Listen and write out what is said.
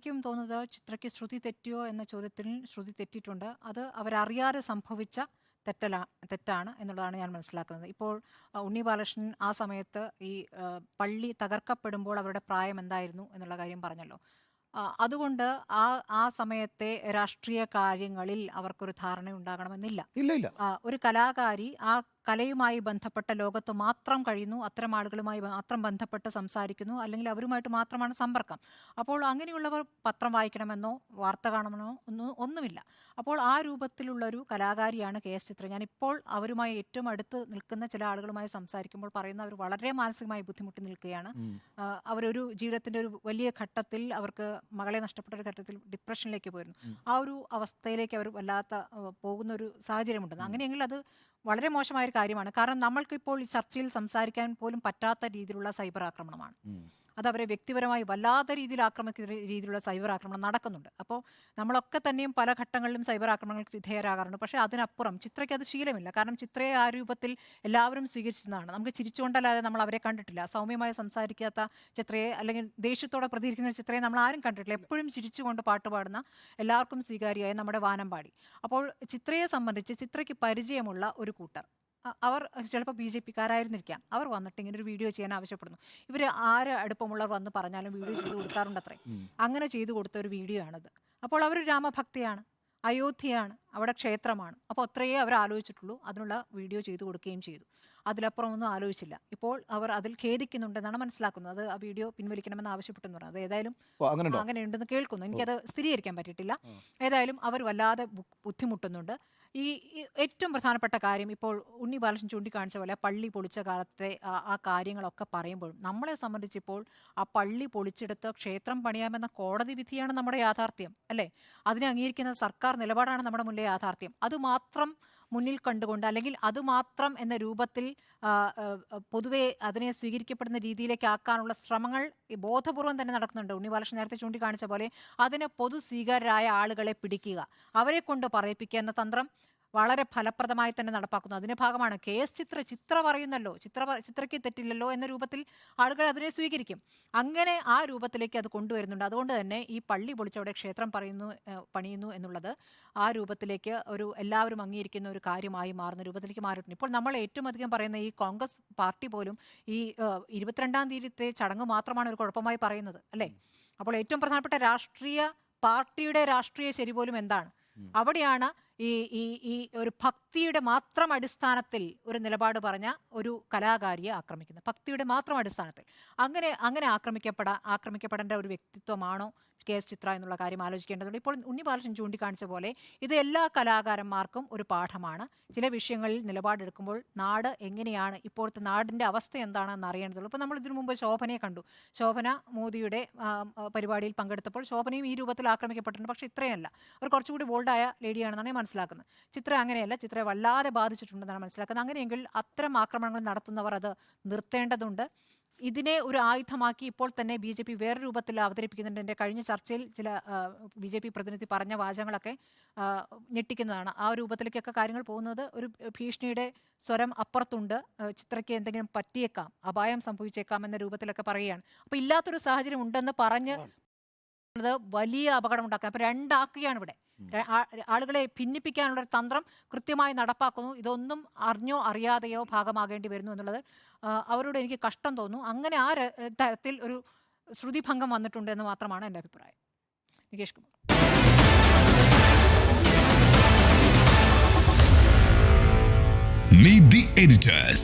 എനിക്കും തോന്നുന്നത് ചിത്രയ്ക്ക് ശ്രുതി തെറ്റിയോ എന്ന ചോദ്യത്തിൽ ശ്രുതി തെറ്റിയിട്ടുണ്ട്. അത് അവരറിയാതെ സംഭവിച്ച തെറ്റാണ് എന്നുള്ളതാണ് ഞാൻ മനസ്സിലാക്കുന്നത്. ഇപ്പോൾ ഉണ്ണി ബാലകൃഷ്ണൻ ആ സമയത്ത് ഈ പള്ളി തകർക്കപ്പെടുമ്പോൾ അവരുടെ പ്രായം എന്തായിരുന്നു എന്നുള്ള കാര്യം പറഞ്ഞല്ലോ. അതുകൊണ്ട് ആ സമയത്തെ രാഷ്ട്രീയ കാര്യങ്ങളിൽ അവർക്കൊരു ധാരണ ഉണ്ടാകണമെന്നില്ല. ഇല്ല ഇല്ല ഒരു കലാകാരി ആ കലയുമായി ബന്ധപ്പെട്ട ലോകത്ത് മാത്രം കഴിയുന്നു, അത്തരം ആളുകളുമായി മാത്രം ബന്ധപ്പെട്ട് സംസാരിക്കുന്നു, അല്ലെങ്കിൽ അവരുമായിട്ട് മാത്രമാണ് സമ്പർക്കം. അപ്പോൾ അങ്ങനെയുള്ളവർ പത്രം വായിക്കണമെന്നോ വാർത്ത കാണണമെന്നോ ഒന്നുമില്ല. അപ്പോൾ ആ രൂപത്തിലുള്ളൊരു കലാകാരിയാണ് കെ.എസ്. ചിത്ര. ഞാനിപ്പോൾ അവരുമായി ഏറ്റവും അടുത്ത് നിൽക്കുന്ന ചില ആളുകളുമായി സംസാരിക്കുമ്പോൾ പറയുന്ന അവർ വളരെ മാനസികമായി ബുദ്ധിമുട്ടി നിൽക്കുകയാണ്. അവരൊരു ജീവിതത്തിൻ്റെ ഒരു വലിയ ഘട്ടത്തിൽ അവർക്ക് മകളെ നഷ്ടപ്പെട്ട ഒരു ഘട്ടത്തിൽ ഡിപ്രഷനിലേക്ക് പോയിരുന്നു. ആ ഒരു അവസ്ഥയിലേക്ക് അവർ വല്ലാത്ത പോകുന്ന ഒരു സാഹചര്യമുണ്ടെന്ന്. അങ്ങനെയെങ്കിൽ അത് വളരെ മോശമായൊരു കാര്യമാണ്. കാരണം നമ്മൾക്കിപ്പോൾ ഈ ചർച്ചയിൽ സംസാരിക്കാൻ പോലും പറ്റാത്ത രീതിയിലുള്ള സൈബർ ആക്രമണമാണ്. അത് അവരെ വ്യക്തിപരമായി വല്ലാത്ത രീതിയിൽ ആക്രമിക്കുന്ന രീതിയിലുള്ള സൈബർ ആക്രമണം നടക്കുന്നുണ്ട്. അപ്പോൾ നമ്മളൊക്കെ തന്നെയും പല ഘട്ടങ്ങളിലും സൈബർ ആക്രമണങ്ങൾക്ക് വിധേയരാകാറുണ്ട്. പക്ഷേ അതിനപ്പുറം ചിത്രയ്ക്ക് അത് ശീലമില്ല. കാരണം ചിത്രയെ ആ രൂപത്തിൽ എല്ലാവരും സ്വീകരിച്ചിരുന്നതാണ്. നമുക്ക് ചിരിച്ചുകൊണ്ടല്ലാതെ നമ്മൾ അവരെ കണ്ടിട്ടില്ല. സൗമ്യമായി സംസാരിക്കാത്ത ചിത്രയെ, അല്ലെങ്കിൽ ദേഷ്യത്തോടെ പ്രതികരിക്കുന്ന ചിത്രയെ നമ്മൾ ആരും കണ്ടിട്ടില്ല. എപ്പോഴും ചിരിച്ചുകൊണ്ട് പാട്ട് പാടുന്ന, എല്ലാവർക്കും സ്വീകാര്യമായ നമ്മുടെ വാനമ്പാടി. അപ്പോൾ ചിത്രയെ സംബന്ധിച്ച് ചിത്രയ്ക്ക് പരിചയമുള്ള ഒരു കൂട്ടർ, അവർ ചിലപ്പോൾ BJP-കാരായിരുന്നിരിക്കാം. അവർ വന്നിട്ട് ഇങ്ങനെ ഒരു വീഡിയോ ചെയ്യാൻ ആവശ്യപ്പെടുന്നു. ഇവർ ആര് അടുപ്പമുള്ളവർ വന്ന് പറഞ്ഞാലും വീഡിയോ ചെയ്ത് കൊടുക്കാറുണ്ട് അത്രേ. അങ്ങനെ ചെയ്തു കൊടുത്ത ഒരു വീഡിയോ ആണിത്. അപ്പോൾ അവർ രാമഭക്തിയാണ്, അയോധ്യയാണ്, അവിടെ ക്ഷേത്രമാണ്. അപ്പോൾ അത്രയേ അവർ ആലോചിച്ചിട്ടുള്ളൂ. അതിനുള്ള വീഡിയോ ചെയ്തു കൊടുക്കുകയും ചെയ്തു. അതിലപ്പുറം ഒന്നും ആലോചിച്ചില്ല. ഇപ്പോൾ അവർ അതിൽ ഖേദിക്കുന്നുണ്ടെന്നാണ് മനസ്സിലാക്കുന്നത്. അത് ആ വീഡിയോ പിൻവലിക്കണമെന്ന് ആവശ്യപ്പെട്ടെന്ന് പറഞ്ഞു. അത് ഏതായാലും അങ്ങനെ ഉണ്ടെന്ന് കേൾക്കുന്നു. എനിക്കത് സ്ഥിരീകരിക്കാൻ പറ്റിയിട്ടില്ല. ഏതായാലും അവർ വല്ലാതെ ബുദ്ധിമുട്ടുന്നുണ്ട്. ഈ ഏറ്റവും പ്രധാനപ്പെട്ട കാര്യം, ഇപ്പോൾ ഉണ്ണി ബാലകൃഷ്ണൻ ചൂണ്ടിക്കാണിച്ച പോലെ പള്ളി പൊളിച്ച കാലത്തെ ആ കാര്യങ്ങളൊക്കെ പറയുമ്പോഴും നമ്മളെ സംബന്ധിച്ചിപ്പോൾ ആ പള്ളി പൊളിച്ചെടുത്ത് ക്ഷേത്രം പണിയാമെന്ന കോടതി വിധിയാണ് നമ്മുടെ യാഥാർത്ഥ്യം, അല്ലേ? അതിനെ അംഗീകരിക്കുന്ന സർക്കാർ നിലപാടാണ് നമ്മുടെ മുന്നിലെ യാഥാർത്ഥ്യം. അതുമാത്രം മുന്നിൽ കണ്ടുകൊണ്ട്, അല്ലെങ്കിൽ അതുമാത്രം എന്ന രൂപത്തിൽ പൊതുവെ അതിനെ സ്വീകരിക്കപ്പെടുന്ന രീതിയിലേക്ക് ആക്കാനുള്ള ശ്രമങ്ങൾ ബോധപൂർവം തന്നെ നടക്കുന്നുണ്ട്. ഉണ്ണി ബാലകൃഷ്ണൻ നേരത്തെ ചൂണ്ടിക്കാണിച്ച പോലെ അതിന് പൊതു സ്വീകാര്യരായ ആളുകളെ പിടിക്കുക, അവരെ കൊണ്ട് പറയിപ്പിക്കുക എന്ന തന്ത്രം വളരെ ഫലപ്രദമായി തന്നെ നടപ്പാക്കുന്നു. അതിന്റെ ഭാഗമാണ് കെ.എസ്. ചിത്ര പറയുന്നല്ലോ, ചിത്രയ്ക്ക് തെറ്റില്ലല്ലോ എന്ന രൂപത്തിൽ ആളുകൾ അതിനെ സ്വീകരിക്കും. അങ്ങനെ ആ രൂപത്തിലേക്ക് അത് കൊണ്ടുവരുന്നുണ്ട്. അതുകൊണ്ട് തന്നെ ഈ പള്ളി പൊളിച്ചവിടെ ക്ഷേത്രം പണിയുന്നു എന്നുള്ളത് ആ രൂപത്തിലേക്ക് ഒരു എല്ലാവരും അംഗീകരിക്കുന്ന ഒരു കാര്യമായി മാറുന്ന രൂപത്തിലേക്ക് മാറിയിട്ടുണ്ട്. ഇപ്പോൾ നമ്മൾ ഏറ്റവും അധികം പറയുന്ന ഈ കോൺഗ്രസ് പാർട്ടി പോലും ഈ 22-ാം തീയതിത്തെ ചടങ്ങ് മാത്രമാണ് ഒരു കുഴപ്പമായി പറയുന്നത്, അല്ലേ? അപ്പോൾ ഏറ്റവും പ്രധാനപ്പെട്ട പാർട്ടിയുടെ രാഷ്ട്രീയ ശരി പോലും എന്താണ്? അവിടെയാണ് ഈ ഒരു ഭക്തിയുടെ മാത്രം അടിസ്ഥാനത്തിൽ ഒരു നിലപാട് പറഞ്ഞ ഒരു കലാകാരിയെ ആക്രമിക്കുന്നത്. ഭക്തിയുടെ മാത്രം അടിസ്ഥാനത്തിൽ അങ്ങനെ ആക്രമിക്കപ്പെടേണ്ട ഒരു വ്യക്തിത്വമാണോ കെ.എസ്. ചിത്ര എന്നുള്ള കാര്യം ആലോചിക്കേണ്ടതുണ്ട്. ഇപ്പോൾ ഉണ്ണി ബാലകൃഷ്ണൻ ചൂണ്ടിക്കാണിച്ച പോലെ ഇത് എല്ലാ കലാകാരന്മാർക്കും ഒരു പാഠമാണ്. ചില വിഷയങ്ങളിൽ നിലപാടെടുക്കുമ്പോൾ നാട് എങ്ങനെയാണ്, ഇപ്പോഴത്തെ നാടിൻ്റെ അവസ്ഥ എന്താണെന്ന് അറിയേണ്ടതുള്ളൂ. ഇപ്പോൾ നമ്മൾ ഇതിനു മുമ്പ് ശോഭനയെ കണ്ടു. ശോഭന മോദിയുടെ പരിപാടിയിൽ പങ്കെടുത്തപ്പോൾ ശോഭനയും ഈ രൂപത്തിൽ ആക്രമിക്കപ്പെട്ടിട്ടുണ്ട്. പക്ഷേ ഇത്രയല്ല, അവർ കുറച്ചുകൂടി ബോൾഡായ ലേഡിയാണെന്നാണ് ഞാൻ മനസ്സിലാക്കുന്നത്. ചിത്ര അങ്ങനെയല്ല, ചിത്രയെ വല്ലാതെ ബാധിച്ചിട്ടുണ്ടെന്നാണ് മനസ്സിലാക്കുന്നത്. അങ്ങനെയെങ്കിൽ അത്തരം ആക്രമണങ്ങൾ നടത്തുന്നവർ അത് നിർത്തേണ്ടതുണ്ട്. ഇതിനെ ഒരു ആയുധമാക്കി ഇപ്പോൾ തന്നെ BJP വേറെ രൂപത്തിൽ അവതരിപ്പിക്കുന്നുണ്ട്. എൻ്റെ കഴിഞ്ഞ ചർച്ചയിൽ ചില BJP പ്രതിനിധി പറഞ്ഞ വാചകങ്ങളൊക്കെ ഞെട്ടിക്കുന്നതാണ്. ആ രൂപത്തിലേക്കൊക്കെ കാര്യങ്ങൾ പോകുന്നത്, ഒരു ഭീഷണിയുടെ സ്വരം അപ്പുറത്തുണ്ട്, ചിത്രയ്ക്ക് എന്തെങ്കിലും പറ്റിയേക്കാം, അപായം സംഭവിച്ചേക്കാം എന്ന രൂപത്തിലൊക്കെ പറയുകയാണ്. അപ്പോൾ ഇല്ലാത്തൊരു സാഹചര്യം ഉണ്ടെന്ന് പറഞ്ഞ് വലിയ അപകടം ഉണ്ടാക്കാൻ, അപ്പോൾ രണ്ടാക്കുകയാണ് ഇവിടെ. ആളുകളെ ഭിന്നിപ്പിക്കാനുള്ള ഒരു തന്ത്രം കൃത്യമായി നടപ്പാക്കുന്നു. ഇതൊന്നും അറിഞ്ഞോ അറിയാതെയോ ഭാഗമാകേണ്ടി വരുന്നു എന്നുള്ളത് അവരോട് എനിക്ക് കഷ്ടം തോന്നുന്നു. അങ്ങനെ ആ തരത്തിൽ ഒരു ശ്രുതിഭംഗം വന്നിട്ടുണ്ട് എന്ന് മാത്രമാണ് എൻ്റെ അഭിപ്രായം. Nikesh Kumar. Meet the editors.